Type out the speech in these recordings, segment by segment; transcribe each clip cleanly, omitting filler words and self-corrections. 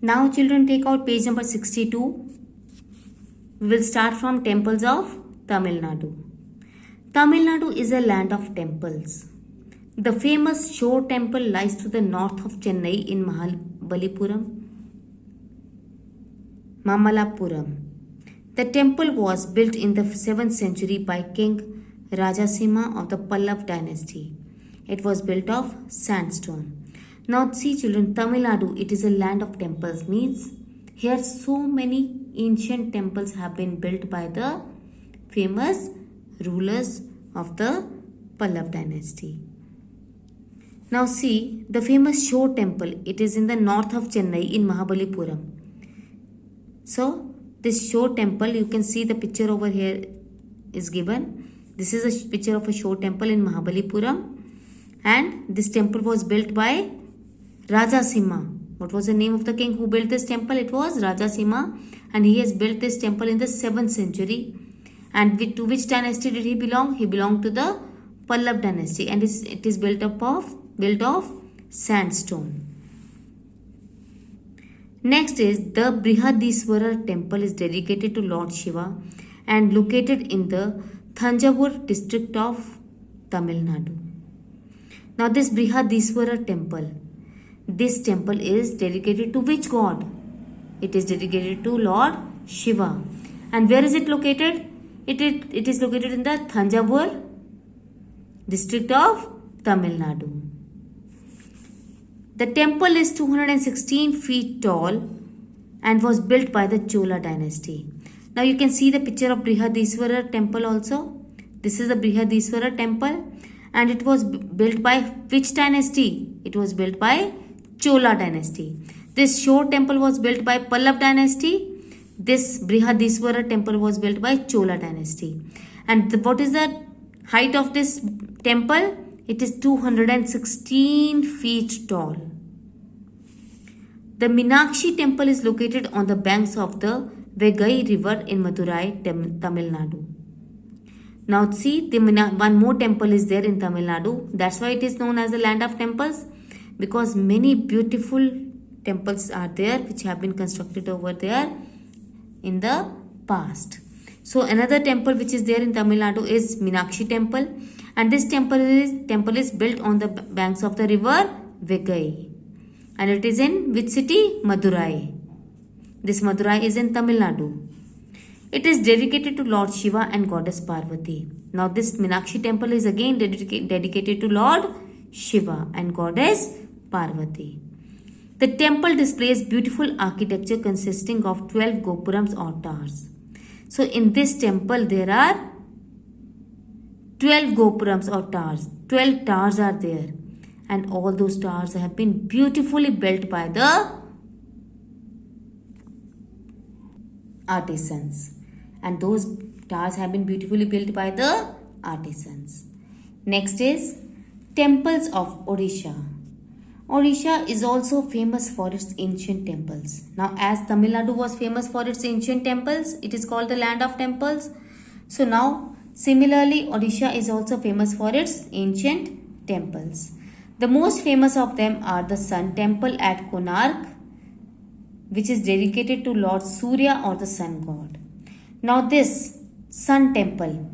Now children, take out page number 62. We will start from temples of Tamil Nadu. Tamil Nadu is a land of temples. The famous Shore temple lies to the north of Chennai in Mamalapuram. The temple was built in the 7th century by King Rajasimha of the Pallav dynasty. It was built of sandstone. Now see children, Tamil Nadu, it is a land of temples, means here so many ancient temples have been built by the famous rulers of the Pallav dynasty. Now see the famous Shore temple, it is in the north of Chennai in Mahabalipuram. So this Shore temple, you can see the picture over here is given. This is a picture of a Shore temple in Mahabalipuram, and this temple was built by Rajasimha. What was the name of the king who built this temple? It was Rajasimha, and he has built this temple in the 7th century. And to which dynasty did he belong? He belonged to the Pallav dynasty, and it is built of sandstone. Next is the Brihadiswara temple is dedicated to Lord Shiva and located in the Thanjavur district of Tamil Nadu. Now this Brihadiswara temple, this temple is dedicated to which god? It is dedicated to Lord Shiva. And where is it located? It is located in the Thanjavur district of Tamil Nadu. The temple is 216 feet tall and was built by the Chola dynasty. Now you can see the picture of Brihadiswara temple also. This is the Brihadiswara temple, and it was built by which dynasty? It was built by Chola dynasty. This Shore temple was built by Pallav dynasty. This Brihadiswara temple was built by Chola dynasty. And what is the height of this temple? It is 216 feet tall. The Meenakshi temple is located on the banks of the Vegai river in Madurai, Tamil Nadu. Now see, one more temple is there in Tamil Nadu. That's why it is known as the land of temples, because many beautiful temples are there which have been constructed over there in the past. So another temple which is there in Tamil Nadu is Meenakshi temple, and this temple is built on the banks of the river Vegai, and it is in which city? Madurai. This Madurai is in Tamil Nadu. It is dedicated to Lord Shiva and Goddess Parvati. Now this Meenakshi temple is again dedicated to Lord Shiva and Goddess Parvati. The temple displays beautiful architecture consisting of 12 gopurams or towers. So in this temple there are 12 gopurams or towers. 12 towers are there, and all those towers have been beautifully built by the artisans. And those towers have been beautifully built by the artisans. Next is temples of Odisha. Odisha is also famous for its ancient temples. Now as Tamil Nadu was famous for its ancient temples, it is called the land of temples. So now similarly Odisha is also famous for its ancient temples. The most famous of them are the Sun temple at Konark, which is dedicated to Lord Surya or the sun god. Now this Sun temple,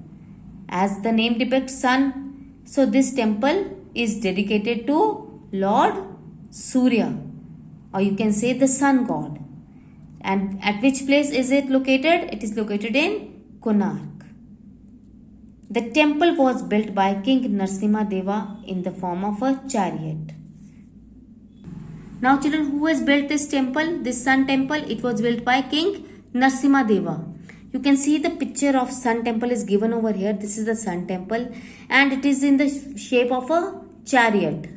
as the name depicts sun, so this temple is dedicated to Lord Surya, or you can say the sun god. And at which place is it located? It is located in Konark. The temple was built by King Narasimha Deva in the form of a chariot. Now children, who has built this temple? This Sun temple, it was built by King Narasimha Deva. You can see the picture of Sun temple is given over here. This is the Sun temple, and it is in the shape of a chariot.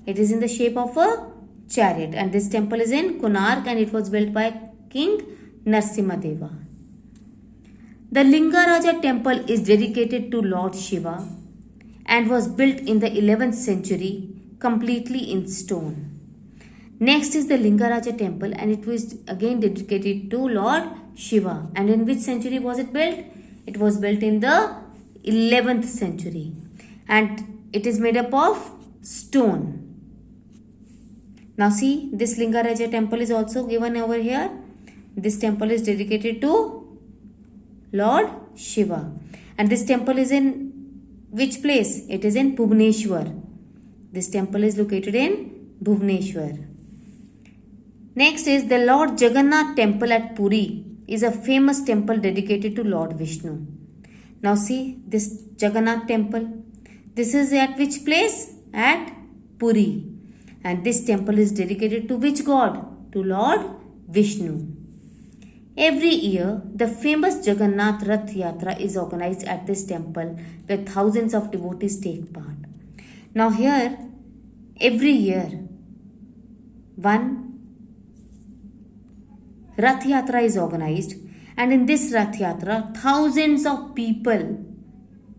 It is in the shape of a chariot, and this temple is in Konark, and it was built by King Narasimha Deva. The Lingaraja temple is dedicated to Lord Shiva and was built in the 11th century completely in stone. Next is the Lingaraja temple, and it was again dedicated to Lord Shiva. And in which century was it built? It was built in the 11th century, and it is made up of stone. Now see, this Lingaraja temple is also given over here. This temple is dedicated to Lord Shiva. And this temple is in which place? It is in Bhubaneswar. This temple is located in Bhubaneswar. Next is the Lord Jagannath temple at Puri is a famous temple dedicated to Lord Vishnu. Now see this Jagannath temple. This is at which place? At Puri. And this temple is dedicated to which god? To Lord Vishnu. Every year, the famous Jagannath Rath Yatra is organized at this temple where thousands of devotees take part. Now here, every year, one Rath Yatra is organized, and in this Rath Yatra, thousands of people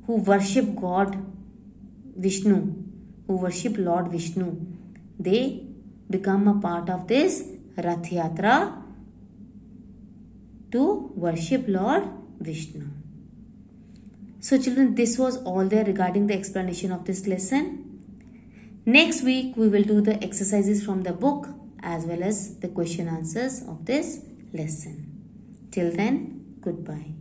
who worship God Vishnu, who worship Lord Vishnu, they become a part of this Rath Yatra to worship Lord Vishnu. So children, this was all there regarding the explanation of this lesson. Next week we will do the exercises from the book as well as the question answers of this lesson. Till then, goodbye.